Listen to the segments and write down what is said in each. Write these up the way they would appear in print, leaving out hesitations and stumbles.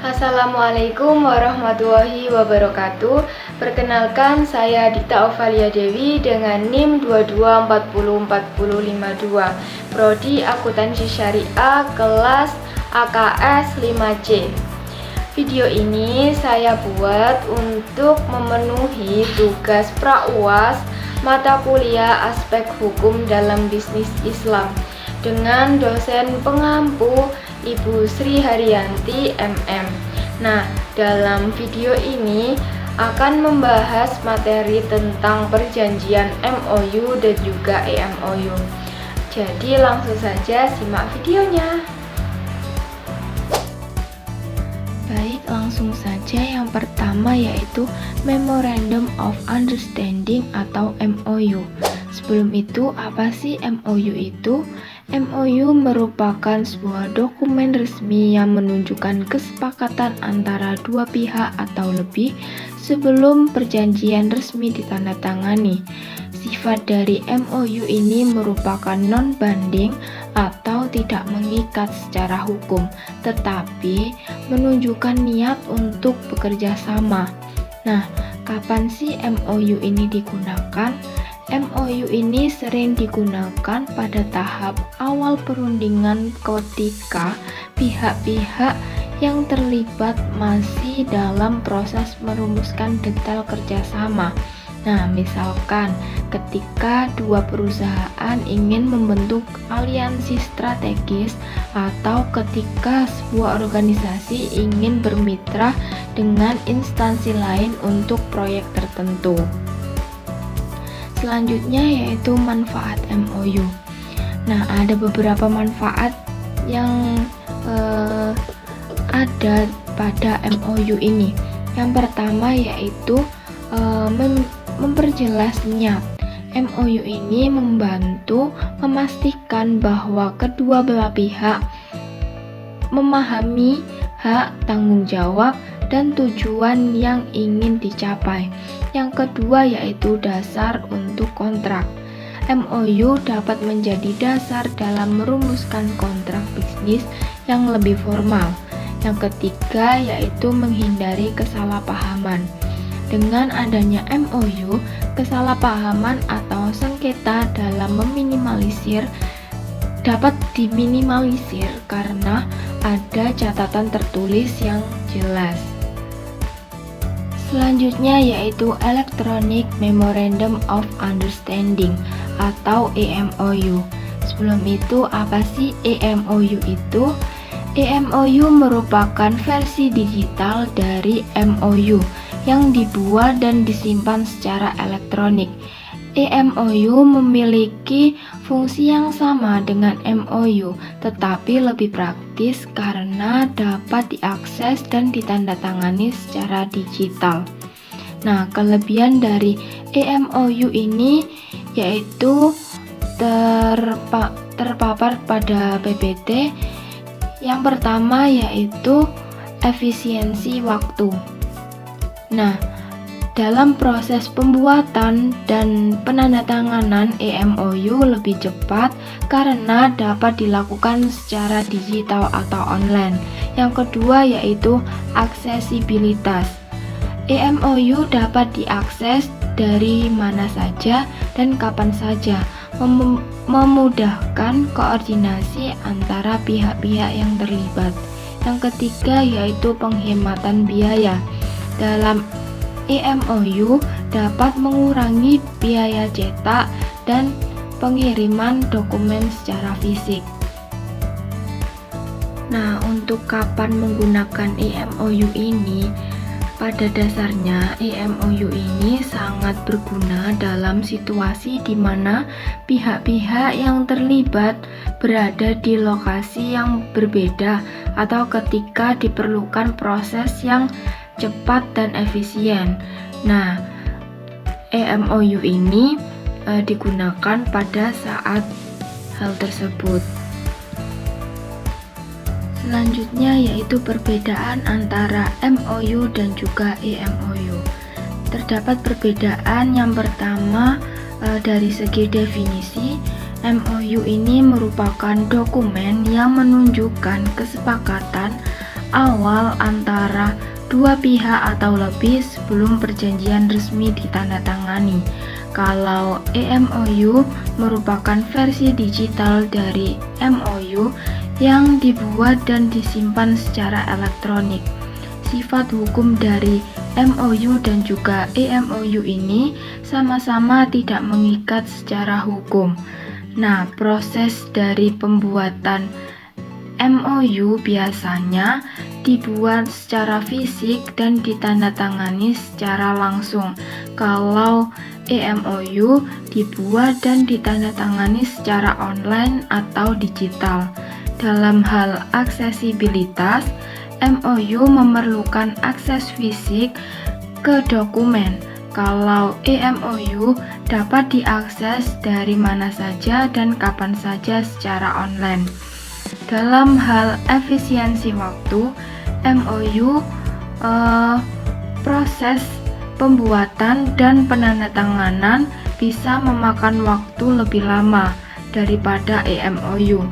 Assalamualaikum warahmatullahi wabarakatuh. Perkenalkan, saya Dita Ovalia Dewi dengan NIM 22404052, Prodi Akuntansi Syariah, kelas AKS 5C. Video ini saya buat untuk memenuhi tugas pra-UAS mata kuliah aspek hukum dalam bisnis Islam dengan dosen pengampu Ibu Sri Haryanti MM. Nah, dalam video ini akan membahas materi tentang perjanjian MOU dan juga EMOU. Jadi langsung saja simak videonya. Baik, langsung saja. Yang pertama yaitu Memorandum of Understanding atau MOU. Sebelum itu, apa sih MOU itu? MOU merupakan sebuah dokumen resmi yang menunjukkan kesepakatan antara dua pihak atau lebih sebelum perjanjian resmi ditandatangani. Sifat dari MOU ini merupakan non-binding atau tidak mengikat secara hukum, tetapi menunjukkan niat untuk bekerja sama. Nah, kapan sih MOU ini digunakan? MOU ini sering digunakan pada tahap awal perundingan ketika pihak-pihak yang terlibat masih dalam proses merumuskan detail kerjasama. Nah, misalkan ketika dua perusahaan ingin membentuk aliansi strategis atau ketika sebuah organisasi ingin bermitra dengan instansi lain untuk proyek tertentu. Selanjutnya yaitu manfaat MOU. Nah, ada beberapa manfaat yang ada pada MOU ini. Yang pertama yaitu memperjelas niat. MOU ini membantu memastikan bahwa kedua belah pihak memahami hak, tanggung jawab, dan tujuan yang ingin dicapai. Yang kedua yaitu dasar untuk kontrak. MOU dapat menjadi dasar dalam merumuskan kontrak bisnis yang lebih formal. Yang ketiga yaitu menghindari kesalahpahaman. Dengan adanya MOU, kesalahpahaman atau sengketa dalam dapat diminimalisir karena ada catatan tertulis yang jelas. Selanjutnya yaitu Electronic Memorandum of Understanding atau EMOU. Sebelum itu, apa sih EMOU itu? EMOU merupakan versi digital dari MOU yang dibuat dan disimpan secara elektronik. EMOU memiliki fungsi yang sama dengan MOU, tetapi lebih praktis karena dapat diakses dan ditandatangani secara digital. Nah, kelebihan dari EMOU ini yaitu terpapar pada PPT. Yang pertama yaitu efisiensi waktu. Nah, dalam proses pembuatan dan penandatanganan EMOU lebih cepat karena dapat dilakukan secara digital atau online. Yang kedua yaitu aksesibilitas. EMOU dapat diakses dari mana saja dan kapan saja, memudahkan koordinasi antara pihak-pihak yang terlibat. Yang ketiga yaitu penghematan biaya. Dalam EMOU dapat mengurangi biaya cetak dan pengiriman dokumen secara fisik. Nah, untuk kapan menggunakan EMOU ini? Pada dasarnya, EMOU ini sangat berguna dalam situasi di mana pihak-pihak yang terlibat berada di lokasi yang berbeda atau ketika diperlukan proses yang cepat dan efisien. Nah, EMOU ini digunakan pada saat hal tersebut. Selanjutnya yaitu perbedaan antara MOU dan juga EMOU. Terdapat perbedaan yang pertama dari segi definisi. MOU ini merupakan dokumen yang menunjukkan kesepakatan awal antara dua pihak atau lebih sebelum perjanjian resmi ditandatangani. Kalau EMOU merupakan versi digital dari MOU yang dibuat dan disimpan secara elektronik. Sifat hukum dari MOU dan juga EMOU ini sama-sama tidak mengikat secara hukum. Nah, proses dari pembuatan MOU biasanya dibuat secara fisik dan ditandatangani secara langsung. Kalau EMOU dibuat dan ditandatangani secara online atau digital. Dalam hal aksesibilitas, MOU memerlukan akses fisik ke dokumen. Kalau EMOU dapat diakses dari mana saja dan kapan saja secara online. Dalam hal efisiensi waktu, MOU proses pembuatan dan penandatanganan bisa memakan waktu lebih lama daripada EMOU.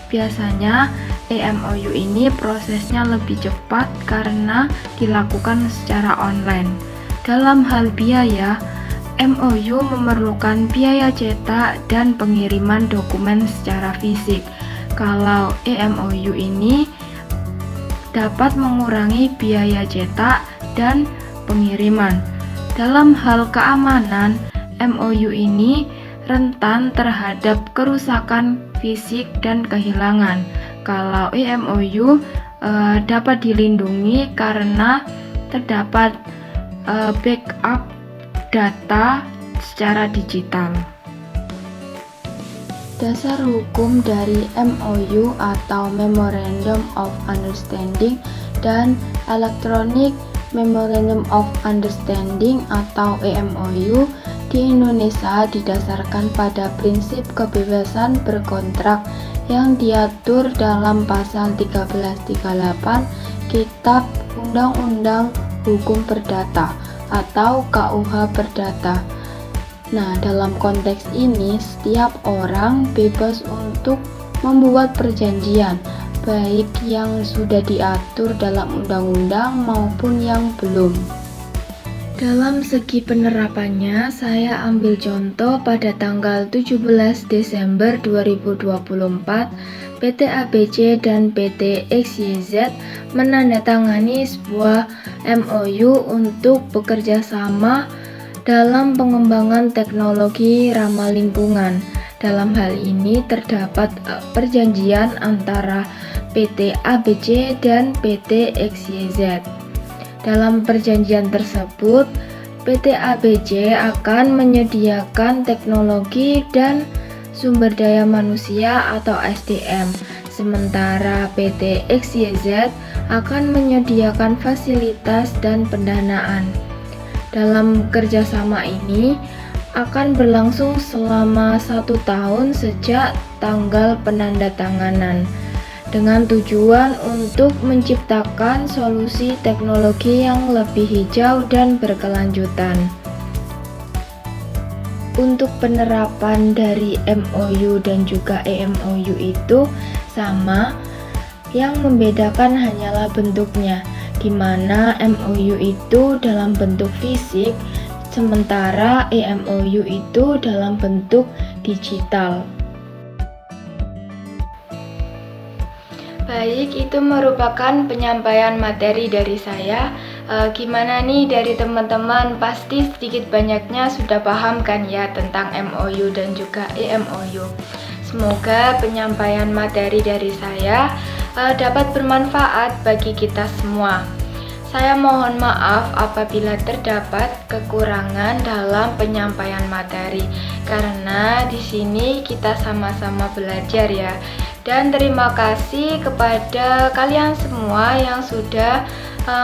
Biasanya EMOU ini prosesnya lebih cepat karena dilakukan secara online. Dalam hal biaya, MOU memerlukan biaya cetak dan pengiriman dokumen secara fisik. Kalau EMOU ini dapat mengurangi biaya cetak dan pengiriman. Dalam hal keamanan, MOU ini rentan terhadap kerusakan fisik dan kehilangan. Kalau EMOU dapat dilindungi karena terdapat backup data secara digital. Dasar hukum dari MOU atau Memorandum of Understanding dan Electronic Memorandum of Understanding atau EMOU di Indonesia didasarkan pada prinsip kebebasan berkontrak yang diatur dalam pasal 1338 Kitab Undang-Undang Hukum Perdata atau KUH Perdata. Nah, dalam konteks ini, setiap orang bebas untuk membuat perjanjian, baik yang sudah diatur dalam undang-undang maupun yang belum. Dalam segi penerapannya, saya ambil contoh pada tanggal 17 Desember 2024, PT ABC dan PT XYZ menandatangani sebuah MOU untuk bekerja sama dalam pengembangan teknologi ramah lingkungan. Dalam hal ini terdapat perjanjian antara PT ABC dan PT XYZ. Dalam perjanjian tersebut, PT ABC akan menyediakan teknologi dan sumber daya manusia atau SDM, sementara PT XYZ akan menyediakan fasilitas dan pendanaan. Dalam kerjasama ini akan berlangsung selama 1 tahun sejak tanggal penandatanganan, dengan tujuan untuk menciptakan solusi teknologi yang lebih hijau dan berkelanjutan. Untuk penerapan dari MOU dan juga EMOU itu sama, yang membedakan hanyalah bentuknya, di mana MOU itu dalam bentuk fisik, sementara EMOU itu dalam bentuk digital. Baik, itu merupakan penyampaian materi dari saya. Gimana nih dari teman-teman? Pasti sedikit banyaknya sudah paham kan ya tentang MOU dan juga EMOU. Semoga penyampaian materi dari saya dapat bermanfaat bagi kita semua. Saya mohon maaf apabila terdapat kekurangan dalam penyampaian materi, karena di sini kita sama-sama belajar ya. Dan terima kasih kepada kalian semua yang sudah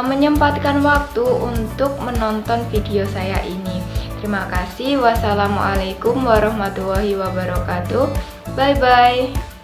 menyempatkan waktu untuk menonton video saya ini. Terima kasih. Wassalamualaikum warahmatullahi wabarakatuh. Bye bye.